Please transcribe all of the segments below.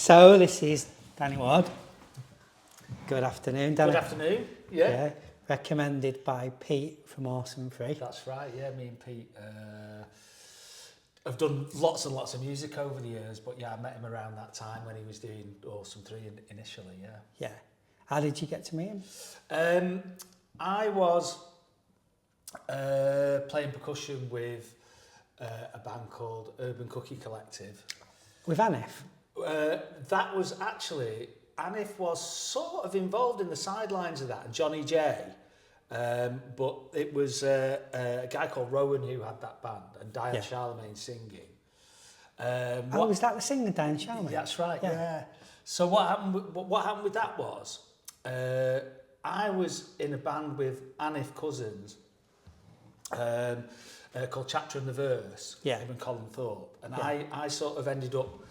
So this is Danny Ward. Good afternoon, Danny. Good afternoon. Yeah. Recommended by Pete from Awesome Free. That's right. Yeah, me and Pete have done lots and lots of music over the years, but yeah, I met him around that time when he was doing Awesome 3 initially. Yeah. Yeah. How did you get to meet him? I was playing percussion with a band called Urban Cookie Collective. With Aniff? That was actually, Aniff was sort of involved in the sidelines of that, and Johnny J. But it was a guy called Rowan who had that band, and Diane Charlemagne singing. Was that the singer, Diane Charlemagne? That's right, yeah. So what happened with that was, I was in a band with Aniff cousins, called Chapter and the Verse, him and Colin Thorpe, and I sort of ended up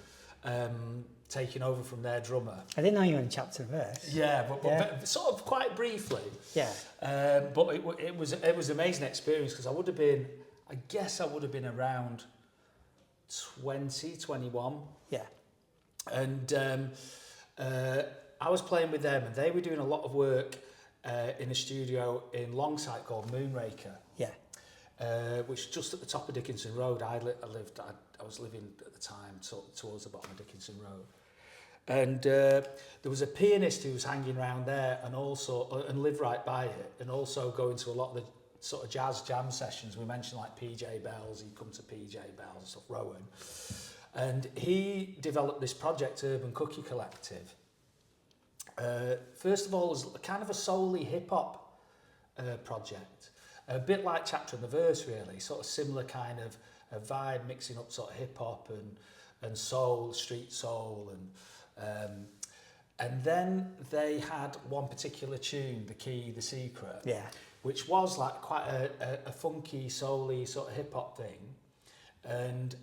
taking over from their drummer. I didn't know you were in Chapter and Verse. But sort of quite briefly. Yeah. But it was an amazing experience because I would have been around 20, 21. Yeah. And I was playing with them, and they were doing a lot of work in a studio in Longside called Moonraker. Yeah. Which is just at the top of Dickinson Road. I was living at the time towards the bottom of Dickinson Road. And there was a pianist who was hanging around there and lived right by it, and also going to a lot of the sort of jazz jam sessions. We mentioned like PJ Bells, he'd come to PJ Bells and stuff, Rowan. And he developed this project, Urban Cookie Collective. First of all, it was kind of a solely hip-hop project. A bit like Chapter and the Verse, really, sort of similar kind of a vibe, mixing up sort of hip-hop and soul, street soul, and then they had one particular tune, The Key, The Secret, which was like quite a funky, soul-y sort of hip-hop thing. And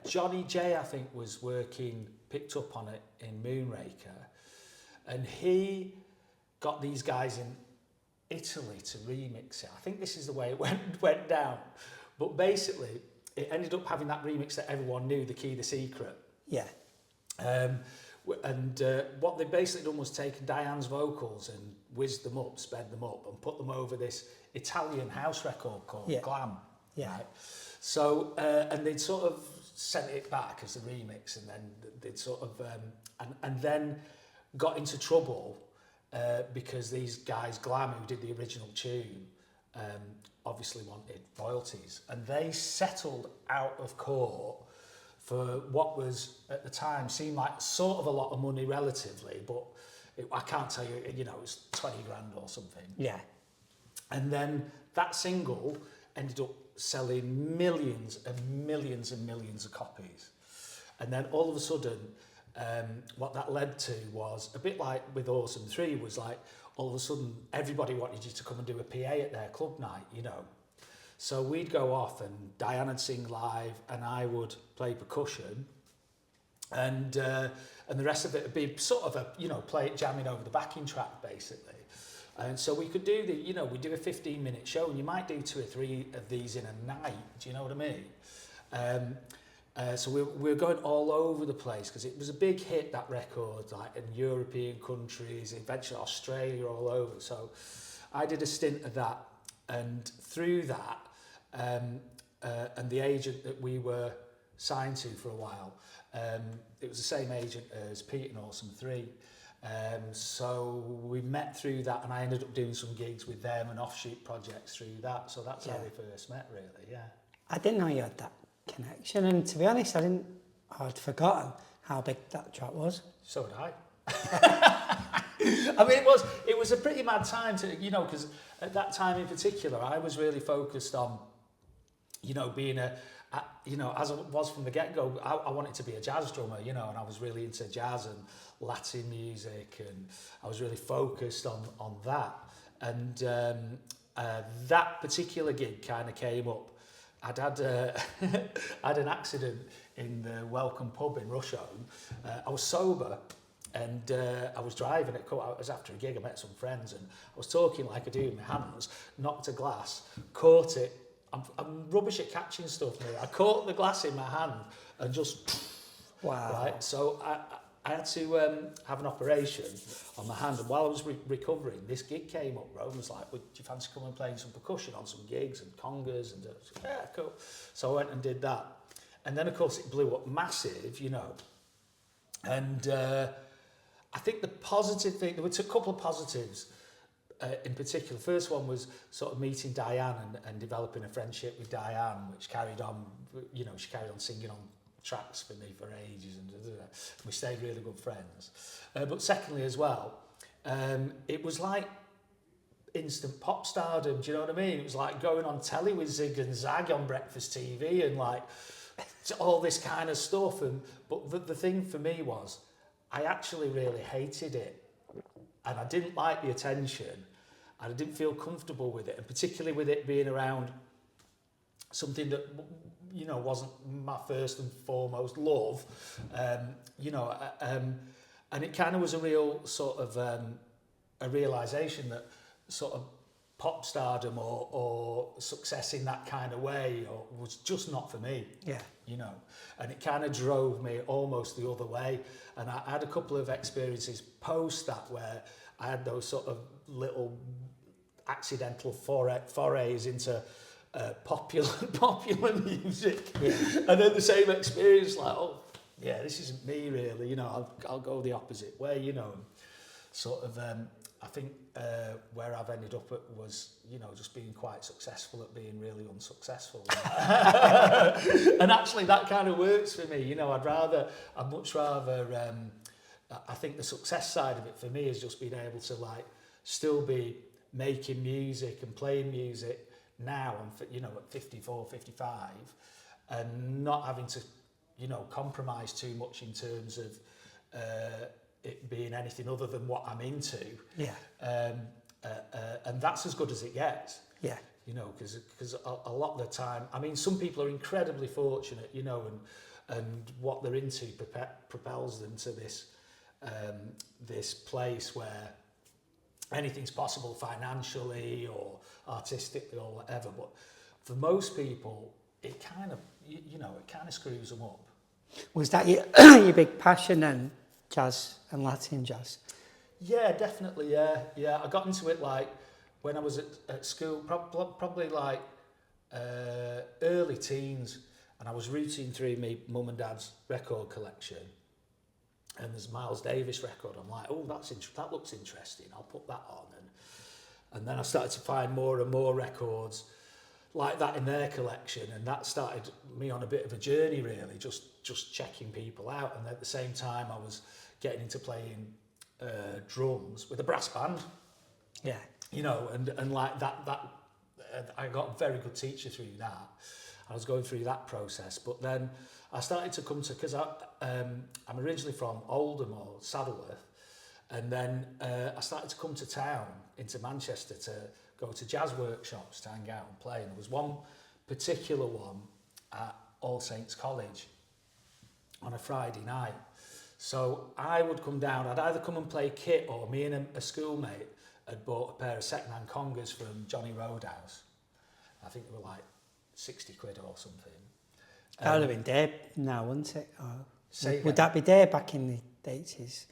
Johnny J, I think, was picked up on it in Moonraker, and he got these guys in Italy to remix it. I think this is the way it went down. But basically, it ended up having that remix that everyone knew, The Key, The Secret. Yeah. And what they basically done was taken Diane's vocals and whizzed them up, sped them up, and put them over this Italian house record called Glam. Yeah. Right? So, and they'd sort of sent it back as a remix, and then they'd sort of, and then got into trouble because these guys, Glam, who did the original tune, obviously wanted royalties, and they settled out of court for what was at the time seemed like sort of a lot of money relatively, but I can't tell you, it was 20 grand or something. Yeah. And then that single ended up selling millions and millions and millions of copies, and then all of a sudden, what that led to was a bit like with Awesome 3, was like all of a sudden everybody wanted you to come and do a PA at their club night, So we'd go off and Diane would sing live and I would play percussion, and the rest of it would be sort of play it jamming over the backing track basically. And so we could do we do a 15-minute show, and you might do 2 or 3 of these in a night, do you know what I mean? So we're going all over the place because it was a big hit, that record, like in European countries, eventually Australia, all over. So I did a stint of that, and through that, and the agent that we were signed to for a while, it was the same agent as Pete and Awesome 3. So we met through that, and I ended up doing some gigs with them and offshoot projects through that. So that's how we first met, really, yeah. I didn't know you had that connection, and to be honest, I'd forgotten how big that track was. So did I. I mean, it was a pretty mad time to, because at that time in particular, I was really focused on, being as I was from the get-go, I wanted to be a jazz drummer, and I was really into jazz and Latin music, and I was really focused on that. And that particular gig kind of came up. I'd had an accident in the Welcome pub in Rusholme. I was sober, and I was driving. It was after a gig. I met some friends, and I was talking like I do with my hands. Knocked a glass, caught it. I'm rubbish at catching stuff. I caught the glass in my hand and just wow. Right. So I had to have an operation on my hand, and while I was recovering, this gig came up, bro, and was like, "Would you fancy coming and playing some percussion on some gigs and congas?" And yeah, cool. So I went and did that, and then of course it blew up massive, you know. And I think the positive thing, there were a couple of positives in particular. First one was sort of meeting Diane and developing a friendship with Diane, which carried on, you know, she carried on singing on tracks for me for ages, and we stayed really good friends. But secondly as well, it was like instant pop stardom, do you know what I mean? It was like going on telly with Zig and Zag on breakfast TV and like all this kind of stuff. But the thing for me was, I actually really hated it, and I didn't like the attention, and I didn't feel comfortable with it, and particularly with it being around something that, you know, wasn't my first and foremost love, you know, and it kind of was a real sort of a realisation that sort of pop stardom or success in that kind of way was just not for me. Yeah. You know, and it kind of drove me almost the other way. And I had a couple of experiences post that where I had those sort of little accidental forays into popular music, yeah. And then the same experience, like, oh yeah, this isn't me really, you know, I'll go the opposite way, you know. Sort of I think where I've ended up at was, you know, just being quite successful at being really unsuccessful. And actually that kind of works for me, you know. I'd much rather I think the success side of it for me is just being able to like still be making music and playing music now, I'm, you know, at 54, 55, and not having to, you know, compromise too much in terms of it being anything other than what I'm into. Yeah. And that's as good as it gets. Yeah. You know, because a lot of the time, I mean, some people are incredibly fortunate, you know, and what they're into propels them to this place where anything's possible financially or artistically or whatever. But for most people, it kind of, you know, it kind of screws them up. Was that your big passion then, jazz and Latin jazz? Yeah, definitely, yeah. I got into it like when I was at school, probably like early teens, and I was rooting through my mum and dad's record collection. And there's a Miles Davis record. I'm like, oh, that looks interesting. I'll put that on. And then I started to find more and more records like that in their collection, and that started me on a bit of a journey, really, just checking people out. And at the same time, I was getting into playing drums with a brass band. Yeah, you know, and like that I got a very good teacher through that. I was going through that process, but then I started to come to, because I'm originally from Oldham or Saddleworth, and then I started to come to town, into Manchester, to go to jazz workshops to hang out and play. And there was one particular one at All Saints College on a Friday night. So I would come down, I'd either come and play kit, or me and a schoolmate had bought a pair of second-hand congas from Johnny Roadhouse. I think they were like 60 quid or something. That would have been there now, wouldn't it? Or would that be there back in the 80s?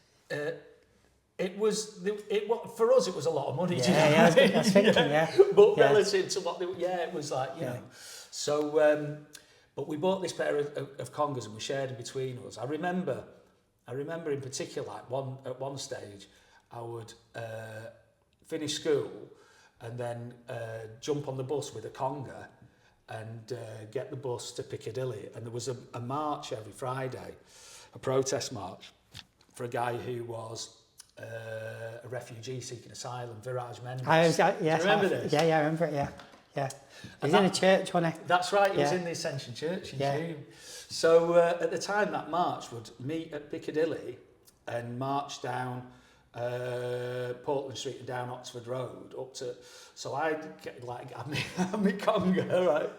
It was for us. It was a lot of money. Yeah, I was thinking, yeah. But relative to what it was like, you know. So, but we bought this pair of congas and we shared in between us. I remember in particular, like at one stage, I would finish school and then jump on the bus with a conga and get the bus to Piccadilly. And there was a march every Friday, a protest march for a guy who was a refugee seeking asylum, Viraj Mendes. Do you remember this? Yeah, I remember it, yeah. He was in a church, wasn't he? That's right, he was in the Ascension Church in Hume. So at the time, that march would meet at Piccadilly and march down Portland Street and down Oxford Road up to. So I'd get like have me conga, right?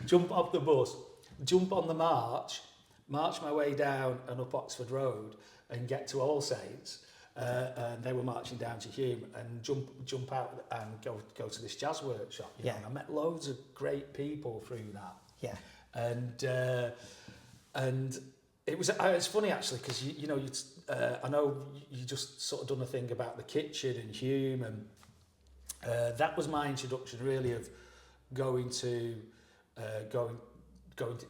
Jump off the bus, jump on the march my way down and up Oxford Road and get to All Saints. And they were marching down to Hume and jump out and go to this jazz workshop. You know? And I met loads of great people through that. Yeah. And It's funny actually because you know I know you just sort of done a thing about the kitchen and Hume, and that was my introduction really of going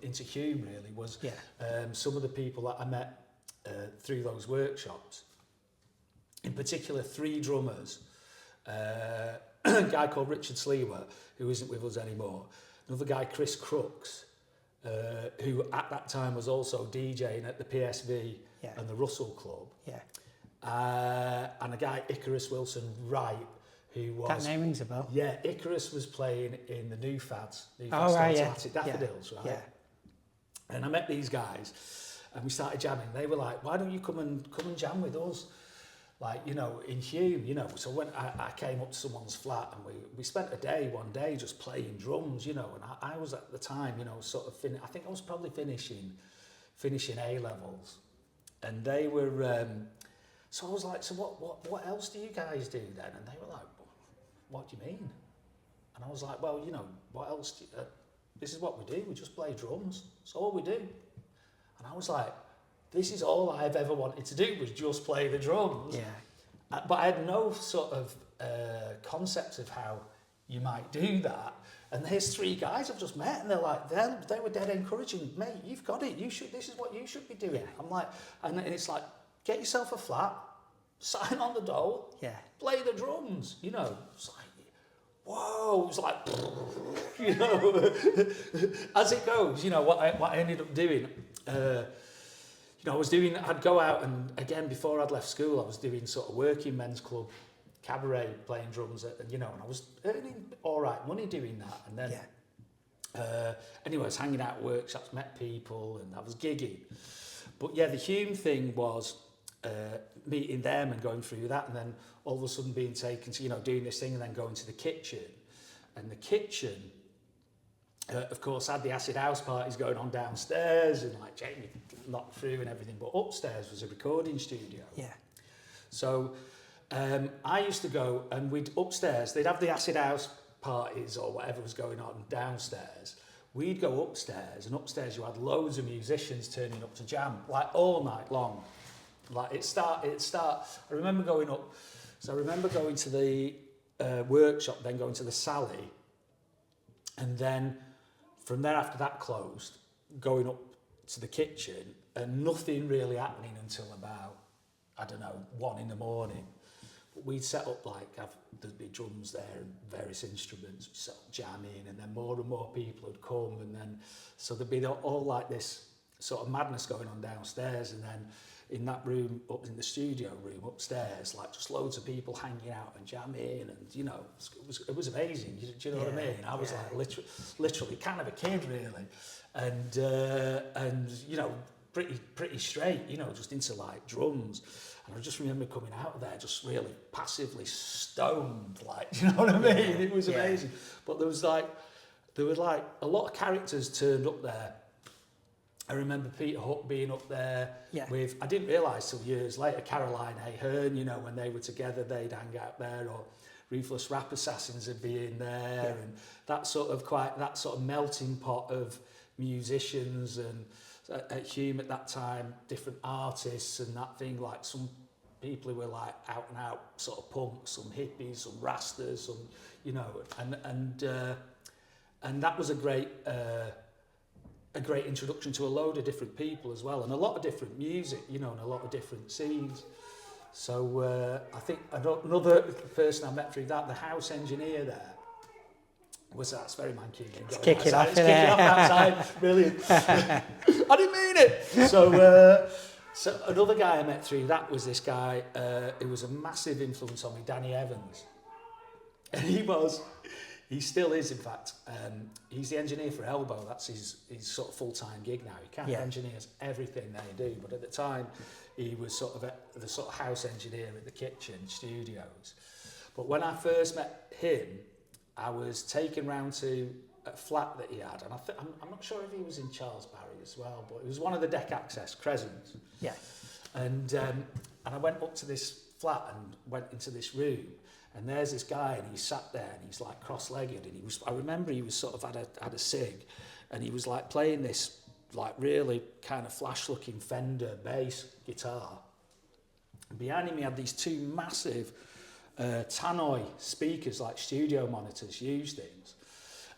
into Hume really was some of the people that I met through those workshops. In particular, 3 drummers, a guy called Richard Slewa, who isn't with us anymore, another guy, Chris Crooks, who at that time was also DJing at the PSV and the Russell Club. And a guy, Icarus Wilson-Wright, who was... That name rings a bell. Yeah, Icarus was playing in the New Fads Daffodils, right? Yeah. And I met these guys, and we started jamming. They were like, why don't you come and jam with us? Like, you know, in Hume, you know. So when I came up to someone's flat and we spent one day just playing drums, you know, and I was at the time, you know, sort of I think I was probably finishing A levels, and they were so I was like, so what else do you guys do then? And they were like, what do you mean? And I was like, well, you know, what else do you, this is what we do, we just play drums, that's all we do. And I was like, this is all I've ever wanted to do, was just play the drums. But I had no sort of concept of how you might do that. And there's 3 guys I've just met, and they're like, they were dead encouraging. Mate, you've got it. This is what you should be doing. I'm like, and it's like, get yourself a flat, sign on the dole, play the drums. You know, it's like, whoa, it was like, you know, as it goes. You know what I ended up doing. You know, I'd go out, and again, before I'd left school, I was doing sort of working men's club cabaret, playing drums, and you know, and I was earning all right money doing that. And then, anyway, I was hanging out at workshops, met people, and I was gigging. But yeah, the Hume thing was meeting them and going through that, and then all of a sudden being taken to, you know, doing this thing, and then going to the kitchen. And the kitchen, of course, had the acid house parties going on downstairs, and like Jamie knocked through and everything, but upstairs was a recording studio. So I used to go, and upstairs, they'd have the acid house parties or whatever was going on downstairs. We'd go upstairs, and upstairs you had loads of musicians turning up to jam, like all night long. Like it start. I remember going up, so I remember going to the workshop, then going to the Sally, and then from there, after that closed, going up to the kitchen, and nothing really happening until about, I don't know, 1 in the morning. But we'd set up there'd be drums there and various instruments, we'd set up jamming, and then more and more people would come, and then, so there'd be all like this sort of madness going on downstairs, and then in that room, up in the studio room upstairs, like just loads of people hanging out and jamming, and you know, it was amazing. Do you know what I mean? I was like literally kind of a kid really, and you know, pretty straight, you know, just into like drums. And I just remember coming out of there just really passively stoned, like, do you know what I mean? It was amazing. But there were like a lot of characters turned up there. I remember Peter Hook being up there with, I didn't realise till years later, Caroline Ahern, you know, when they were together, they'd hang out there, or Ruthless Rap Assassins would be in there, and that sort of melting pot of musicians, and at Hume at that time, different artists and that thing, like some people who were like out and out sort of punks, some hippies, some rastas, some, you know, and that was a great introduction to a load of different people as well, and a lot of different music, you know, and a lot of different scenes. So I think another person I met through that, the house engineer there, that's very manky. It's kicking off outside. Brilliant. I didn't mean it. So another guy I met through that was this guy who was a massive influence on me, Danny Evans. And he still is, in fact. He's the engineer for Elbow. That's his sort of full-time gig now. He kind of engineers everything they do. But at the time, he was sort of the sort of house engineer at the kitchen studios. But when I first met him, I was taken round to a flat that he had, and I'm not sure if he was in Charles Barry as well, but it was one of the deck access Crescents. Yeah. And I went up to this flat and went into this room, and there's this guy, and he sat there, and he's like cross-legged, and I remember he was sort of had a cig, and he was like playing this like really kind of flash-looking Fender bass guitar. And behind him, he had these two massive tannoy speakers, like studio monitors, used things.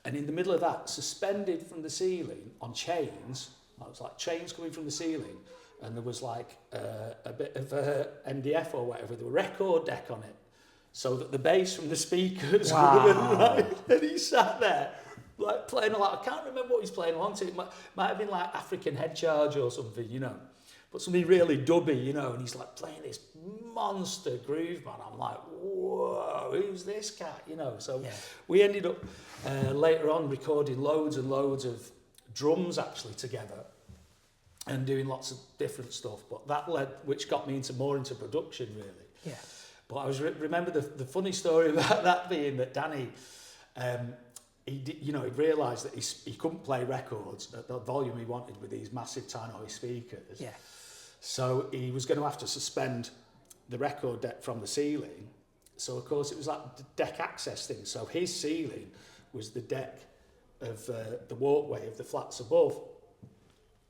And in the middle of that, suspended from the ceiling on chains, it was like chains coming from the ceiling, and there was like a bit of MDF or whatever, with a record deck on it, so that the bass from the speakers wouldn't, right? And he sat there, like playing a lot. I can't remember what he's playing along to. It might have been like African Head Charge or something, you know, but something really dubby, you know. And he's like playing this monster groove, man. I'm like, whoa, who's this cat, you know? So we ended up later on recording loads and loads of drums actually together and doing lots of different stuff. But that led, which got me more into production, really. Yeah. But I remember the funny story about that being that Danny, he realised that he couldn't play records at the volume he wanted with these massive tannoy speakers. Yeah. So he was going to have to suspend the record deck from the ceiling. So of course it was like the deck access thing. So his ceiling was the deck of the walkway of the flats above.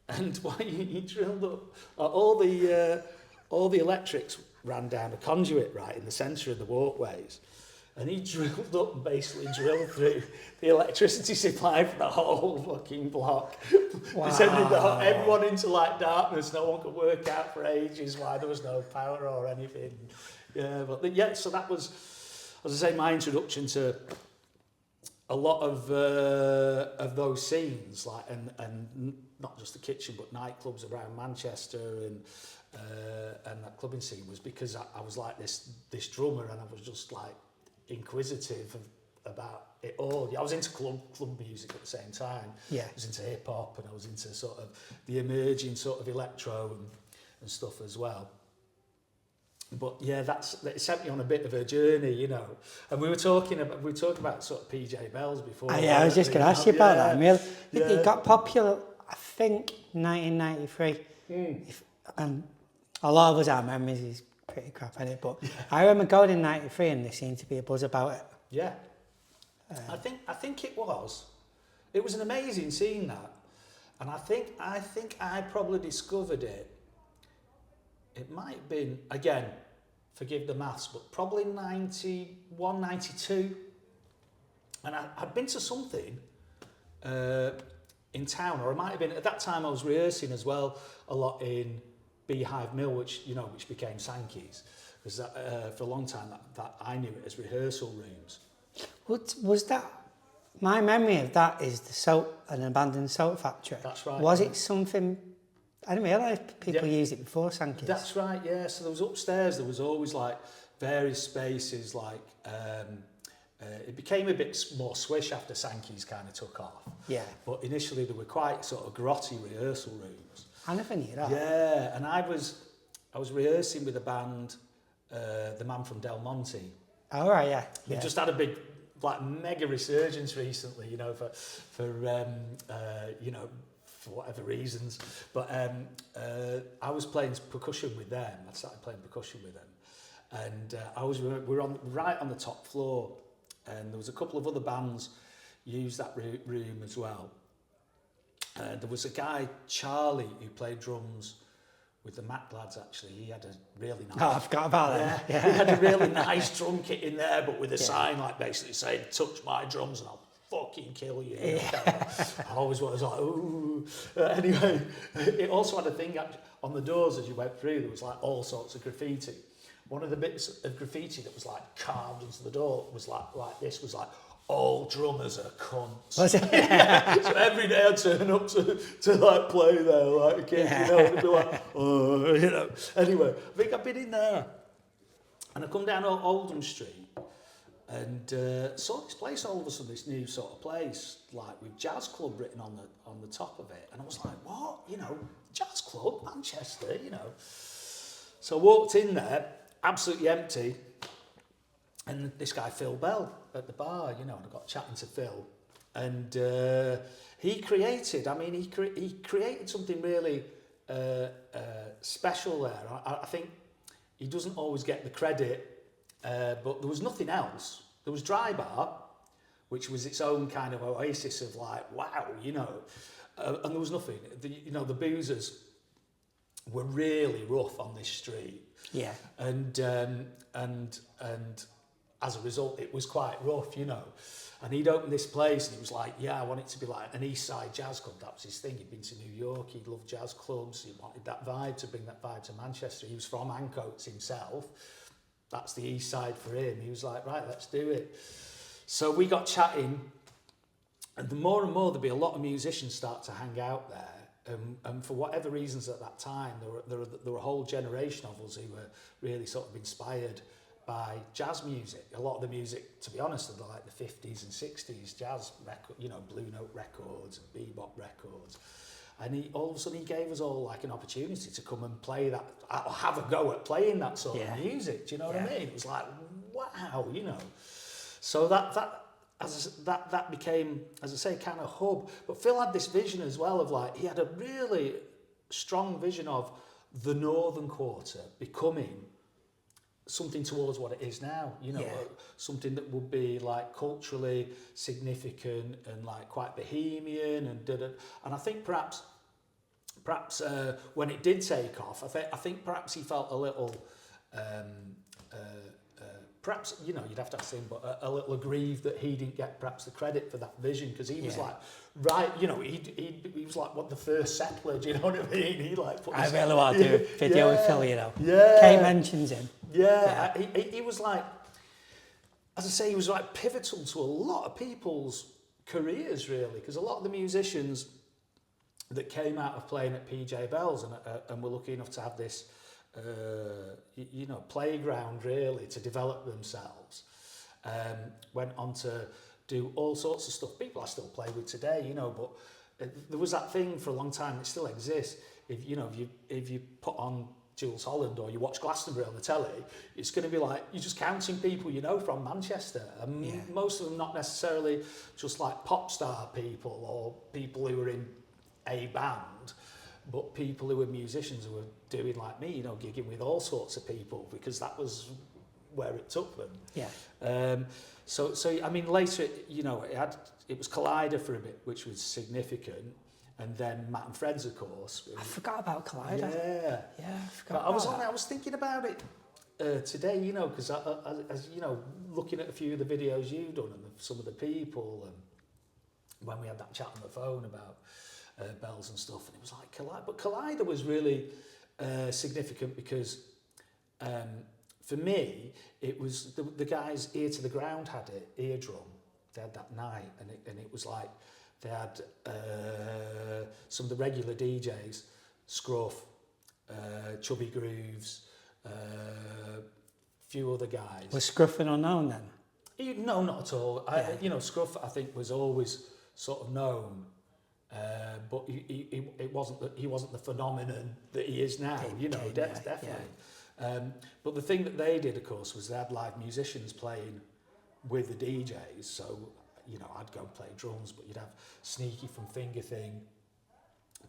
And why he drilled up all the electrics ran down a conduit right in the centre of the walkways, and he drilled up and basically drilled through the electricity supply for the whole fucking block. Wow. Sending everyone into like darkness. No one could work out for ages why there was no power or anything. Yeah, but so that was, as I say, my introduction to a lot of those scenes, like and not just the kitchen, but nightclubs around Manchester and that clubbing scene, was because I was like this drummer, and I was just like inquisitive about it all. I was into club music at the same time. Yeah. I was into hip hop, and I was into sort of the emerging sort of electro and stuff as well. But yeah, it sent me on a bit of a journey, you know. And we were talking about sort of PJ Bells before. I was just going to ask you about that. I mean, it got popular, I think, 1993. A lot of us, our memories is pretty crap, isn't it? But I remember going in 93 and there seemed to be a buzz about it. Yeah. I think it was. It was an amazing scene, that. And I think I probably discovered it. It might have been, again, forgive the maths, but probably 91, 92. And I'd been to something in town, or it might have been, at that time I was rehearsing as well a lot in Beehive Mill, which became Sankeys, because for a long time that I knew it as rehearsal rooms. What was that? My memory of that is an abandoned salt factory. That's right. Was it something? I didn't realise people used it before Sankeys. That's right. Yeah. So there was upstairs. There was always like various spaces. Like it became a bit more swish after Sankeys kind of took off. Yeah. But initially there were quite sort of grotty rehearsal rooms. I never knew that. Yeah, and I was rehearsing with a band, the man from Del Monte. Oh right, yeah. We just had a big, like, mega resurgence recently, you know, for whatever reasons. But I was playing percussion with them. I started playing percussion with them, and we were right on the top floor, and there was a couple of other bands used that room as well. There was a guy, Charlie, who played drums with the Mac lads, actually. He had a really nice... Oh, I forgot about that. Yeah. He had a really nice drum kit in there, but with a sign, like, basically saying, touch my drums and I'll fucking kill you. I always was like, ooh. Anyway, it also had a thing on the doors as you went through. There was, like, all sorts of graffiti. One of the bits of graffiti that was, like, carved into the door was, like this, was, like, all drummers are cunts. Was it? Yeah. So every day I'd turn up to like play there like a kid, you know, and be like, oh, you know. Anyway, I think I've been in there, and I come down Oldham Street, and saw this place all of a sudden, this new sort of place, like with jazz club written on the top of it, and I was like, what? You know, jazz club, Manchester, you know. So I walked in there, absolutely empty. And this guy, Phil Bell, at the bar, you know, and I got chatting to Phil. And he created something really special there. I think he doesn't always get the credit, but there was nothing else. There was Dry Bar, which was its own kind of oasis of like, wow, you know. and there was nothing. The boozers were really rough on this street. Yeah. And as a result, it was quite rough, And he'd opened this place and he was like, yeah, I want it to be like an East Side jazz club. That was his thing. He'd been to New York. He loved jazz clubs. He wanted that vibe, to bring that vibe to Manchester. He was from Ancoats himself. That's the East Side for him. He was like, right, let's do it. So we got chatting, and the more and more there'd be a lot of musicians start to hang out there. And for whatever reasons at that time, there were a whole generation of us who were really sort of inspired by jazz music. A lot of the music, to be honest, of like the 50s and 60s jazz record, Blue Note records and bebop records. And all of a sudden he gave us all like an opportunity to come and play that, or have a go at playing that sort of music. Do you know what I mean? It was like, wow, So that became, as I say, kind of hub. But Phil had this vision as well of like, he had a really strong vision of the Northern Quarter becoming something towards what it is now, something that would be like culturally significant and like quite bohemian and I think perhaps when it did take off, I think perhaps he felt a little perhaps you'd have to ask him, but a little aggrieved that he didn't get perhaps the credit for that vision, because he was like, right, he was like the first settler, do you know what I mean? He like put I really want to do a video with Phil, Yeah. Kate mentions him. Yeah. He was like, as I say, he was like pivotal to a lot of people's careers, really, because a lot of the musicians that came out of playing at PJ Bell's and were lucky enough to have this playground really to develop themselves, went on to do all sorts of stuff. People I still play with today, but there was that thing for a long time that still exists. If you put on Jules Holland or you watch Glastonbury on the telly, it's going to be like you're just counting people from Manchester, and most of them not necessarily just like pop star people or people who were in a band, but people who were musicians who were doing like me, gigging with all sorts of people, because that was where it took them. Yeah. So I mean, later, it was Collider for a bit, which was significant, and then Matt and Friends, of course. I forgot about Collider. Yeah. I forgot. I was thinking about it today, because as looking at a few of the videos you've done and some of the people, and when we had that chat on the phone about bells and stuff, and it was like Collider. But Collider was really significant because for me, it was the guys Ear to the Ground had it, Eardrum. They had that night, and it was like they had some of the regular DJs, Scruff, Chubby Grooves, few other guys. Was Scruff an unknown then? No, not at all. Scruff I think was always sort of known. But he wasn't the phenomenon that he is now, definitely. Yeah. But the thing that they did, of course, was they had live musicians playing with the DJs. So, I'd go and play drums, but you'd have Sneaky from Finger Thing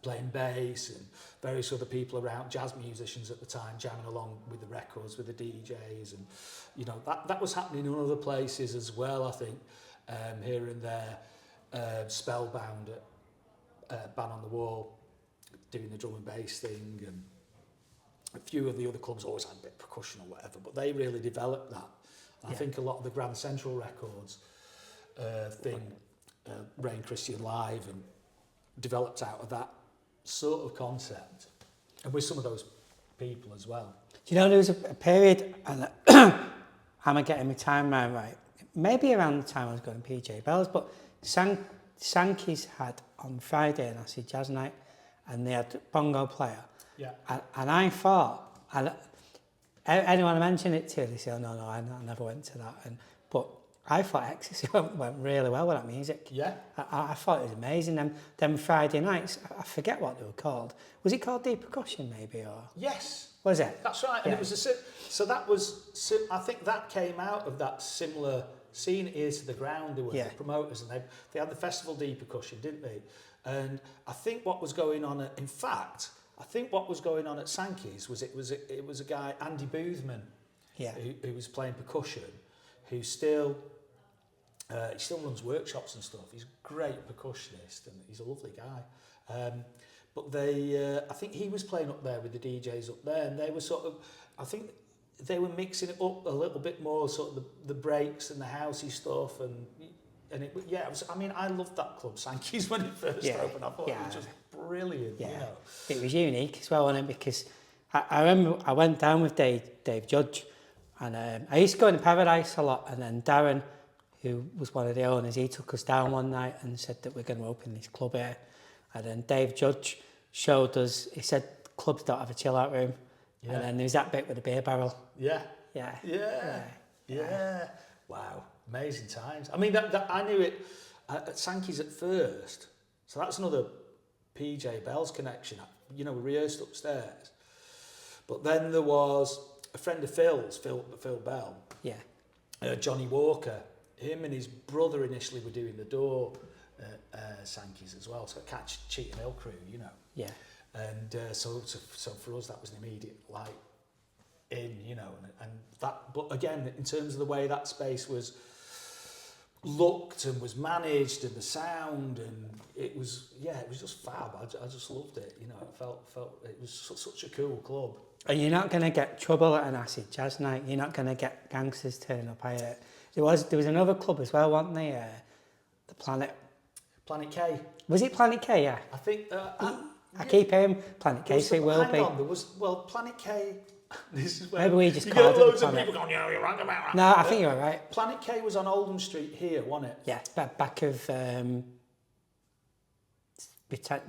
playing bass and various other people around, jazz musicians at the time, jamming along with the records, with the DJs. And, that was happening in other places as well, I think, here and there. Spellbound at Ban on the Wall, doing the drum and bass thing, and a few of the other clubs always had a bit of percussion or whatever, but they really developed that. I think a lot of the Grand Central Records Rain Christian Live, and developed out of that sort of concept, and with some of those people as well. Do you know there was a period, and I'm getting my timeline right, maybe around the time I was going to PJ Bell's, but Sankeys had on Friday an acid jazz night, and they had bongo player. Yeah. And I thought, and anyone I mentioned it to, they say, oh, no, I never went to that. But I thought Ecstasy went really well with that music. Yeah. I thought it was amazing. Them Friday nights, I forget what they were called. Was it called Deep Percussion maybe? Or Yes. Was it? That's right. And it was so that was, I think that came out of that similar scene, Ear to the Ground. They were the promoters, and they had the festival Deep Percussion, didn't they? And I think what was going on at Sankeys was it was a guy, Andy Boothman, who was playing percussion, who still he still runs workshops and stuff. He's a great percussionist, and he's a lovely guy. But they, I think he was playing up there with the DJs up there, and they were sort of, I think they were mixing it up a little bit more, sort of the breaks and the housey stuff, and it, yeah, it was, I mean, I loved that club, Sankeys, when it first opened. I thought it was just brilliant, you know. It was unique as well, wasn't it? Because I remember I went down with Dave Judge, and I used to go into Paradise a lot, and then Darren, who was one of the owners, he took us down one night and said that we're going to open this club here. And then Dave Judge showed us, he said clubs don't have a chill out room. Yeah. And then there's that bit with the beer barrel. Yeah. Wow, amazing times. I mean, that I knew it at Sankeys at first, so that's another PJ Bell's connection. You know, we rehearsed upstairs. But then there was a friend of Phil's, Phil Bell. Yeah. Johnny Walker. Him and his brother initially were doing the door at Sankeys as well, so Catch Cheatham Hill crew, you know. Yeah. And so for us that was an immediate like in, you know, and that. But again, in terms of the way that space was looked and was managed, and the sound, and it was just fab. I just loved it, you know. It felt it was such a cool club. And you're not going to get trouble at an acid jazz night. You're not going to get gangsters turning up. There was another club as well, wasn't there? The Planet K. Was it Planet K? Yeah. I think. I keep hearing Planet K, so it will be. Hang on, there was Planet K. This is where maybe we just you called get it loads the of Planet. people going, yeah, you're right about that. No, I think you're right. Planet K was on Oldham Street here, wasn't it? Yeah, back of the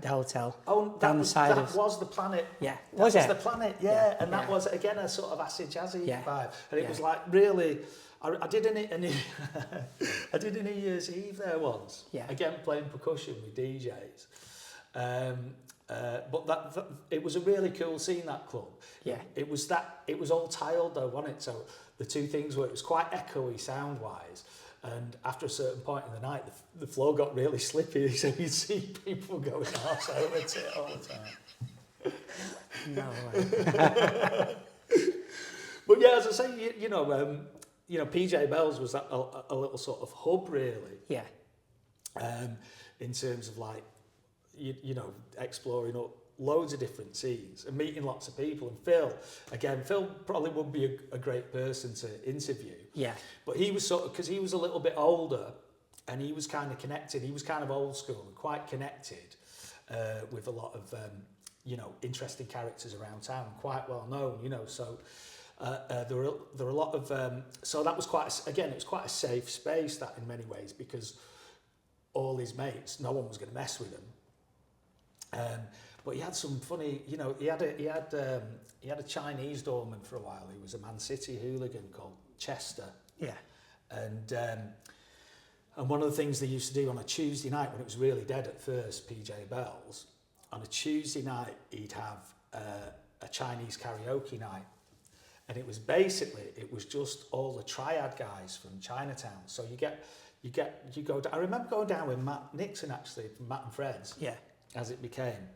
hotel. Oh, down the side that was the Planet. Yeah, was it? The Planet, yeah. And that was again a sort of acid jazzy vibe, and it was like really. I did an I did a New Year's Eve there once. Yeah. Again, playing percussion with DJs. But that it was a really cool scene, that club. Yeah. It was all tiled though, wasn't it? So the two things were, it was quite echoey sound wise, and after a certain point in the night, the floor got really slippy, so you'd see people going arse over to it all the time. No way. But yeah, as I say, you know, PJ Bell's was that a little sort of hub, really. Yeah. In terms of like, you know, exploring up loads of different scenes and meeting lots of people. And Phil probably would be a great person to interview. Yeah. But he was sort of, because he was a little bit older and he was kind of connected. He was kind of old school and quite connected with a lot of, you know, interesting characters around town, quite well known, you know, so... there were a lot of so that was it was quite a safe space, that in many ways, because all his mates, no one was going to mess with him. But he had some funny, you know, he had a Chinese doorman for a while. He was a Man City hooligan called Chester. Yeah. And one of the things they used to do on a Tuesday night when it was really dead at first, PJ Bell's, on a Tuesday night he'd have a Chinese karaoke night. And it was just all the triad guys from Chinatown. So you go. I remember going down with Matt Nixon, actually, from Matt and Fred's. Yeah. As it became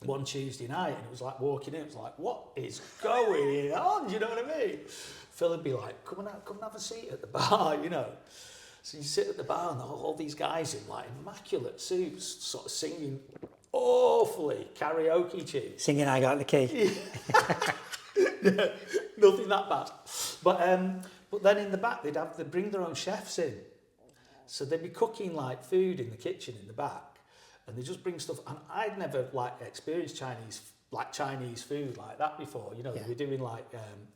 one Tuesday night, and it was like walking in. It was like, what is going on? You know what I mean? Phil would be like, come and have a seat at the bar, you know. So you sit at the bar, and all these guys in like immaculate suits, sort of singing awfully karaoke tunes. Singing "I Got the Key." Yeah, nothing that bad. But then in the back they'd bring their own chefs in. So they'd be cooking like food in the kitchen in the back, and they just bring stuff. And I'd never like experienced Chinese food like that before. You know, they were doing like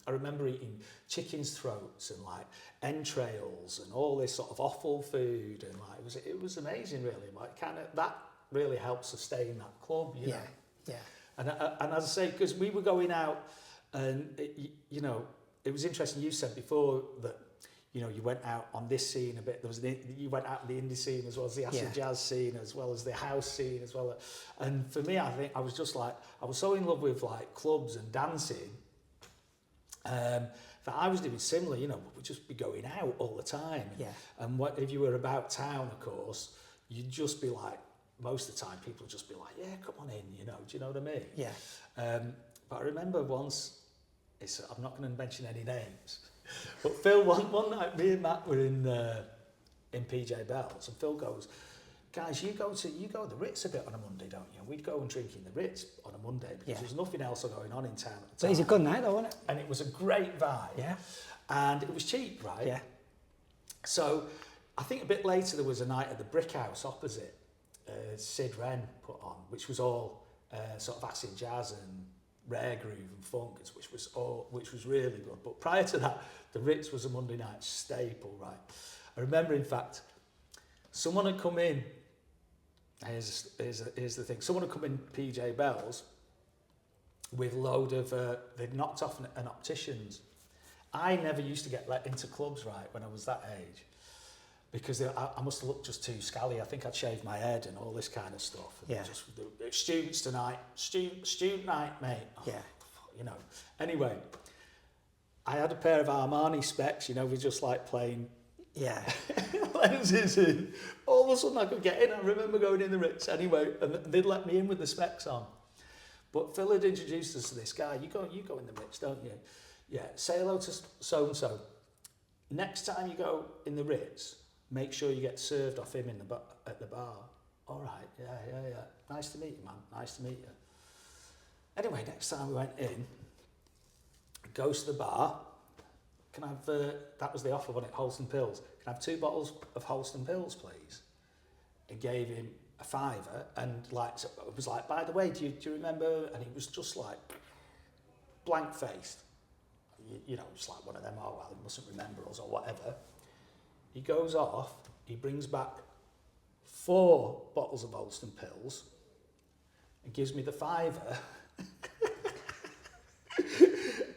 I remember eating chicken's throats and like entrails and all this sort of offal food, and like it was amazing, really. Like kind of that really helped sustain that club, you know. Yeah. And as I say, because we were going out. And, you know, it was interesting, you said before that, you know, you went out on this scene a bit, you went out on the indie scene as well as the acid jazz scene, as well as the house scene as well. And for me, I think I was just like, I was so in love with like clubs and dancing that I was doing similar, you know, we'd just be going out all the time. Yeah. And if you were about town, of course, you'd just be like, most of the time people would just be like, yeah, come on in, you know, do you know what I mean? Yeah. But I remember once, I'm not going to mention any names, but Phil, one night, me and Matt were in PJ Bell's, and Phil goes, guys, you go to the Ritz a bit on a Monday, don't you? We'd go and drink in the Ritz on a Monday because there's nothing else going on in town at the But time. it's a good night though, wasn't it? And it was a great vibe. Yeah. And it was cheap, right? Yeah. So I think a bit later there was a night at the Brick House opposite, Sid Wren put on, which was all sort of acid jazz and rare groove and funk, which was really good. But prior to that, the Ritz was a Monday night staple, right? I remember, in fact, someone had come in. Here's the thing. Someone had come in PJ Bell's with a load of. They'd knocked off an optician's. I never used to get let into clubs, right, when I was that age, because I must have looked just too scally. I think I'd shaved my head and all this kind of stuff. And Yeah. just students tonight, student night, mate. Oh, Yeah. you know. Anyway, I had a pair of Armani specs. You know, we just like playing. Yeah. Lenses in. All of a sudden I could get in. I remember going in the Ritz anyway, and they'd let me in with the specs on. But Phil had introduced us to this guy. You go in the Ritz, don't you? Yeah, say hello to so-and-so. Next time you go in the Ritz, make sure you get served off him at the bar. All right, yeah. Nice to meet you, man. Nice to meet you. Anyway, next time we went in, goes to the bar. Can I have, that was the offer, wasn't it? Holston Pills. Can I have 2 bottles of Holston Pills, please? And gave him a £5, and like, so it was like, by the way, do you remember? And he was just like blank-faced. You know, just like one of them, oh, well, he mustn't remember us or whatever. He goes off, he brings back 4 bottles of Holston Pills and gives me the £5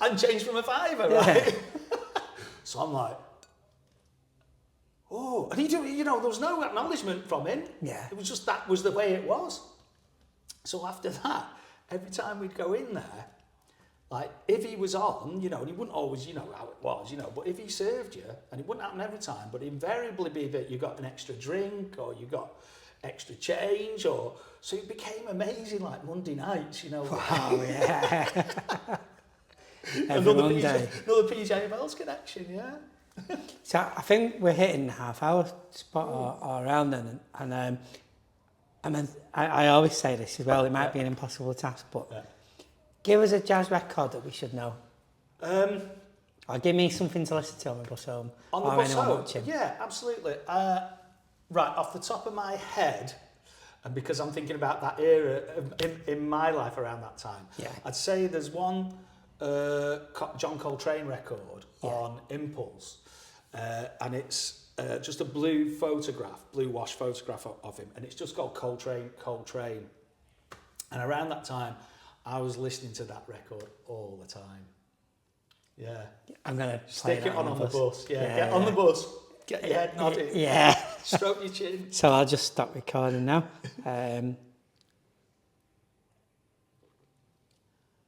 and changed from a £5, right? Yeah. So I'm like, oh, and you know, there was no acknowledgement from him. Yeah. It was just, that was the way it was. So after that, every time we'd go in there, like, if he was on, you know, and he wouldn't always, you know how it was, you know, but if he served you, and it wouldn't happen every time, but invariably be that you got an extra drink or you got extra change, or so it became amazing, like Monday nights, you know. Wow, yeah. another Monday. PJ Bell's connection, yeah. So I think we're hitting the half-hour spot or around then, and I mean, I always say this as well. It might be an impossible task, but give us a jazz record that we should know. Or give me something to listen to on the bus home. On the or bus anyone home? watching. Yeah, absolutely. Right, off the top of my head, and because I'm thinking about that era in my life around that time, I'd say there's one John Coltrane record on Impulse, and it's just a blue wash photograph of him, and it's just called Coltrane. And around that time, I was listening to that record all the time. Yeah. I'm going to stick it on the bus. Yeah, get on the bus. Get your head nodded. Yeah. Stroke your chin. So I'll just stop recording now.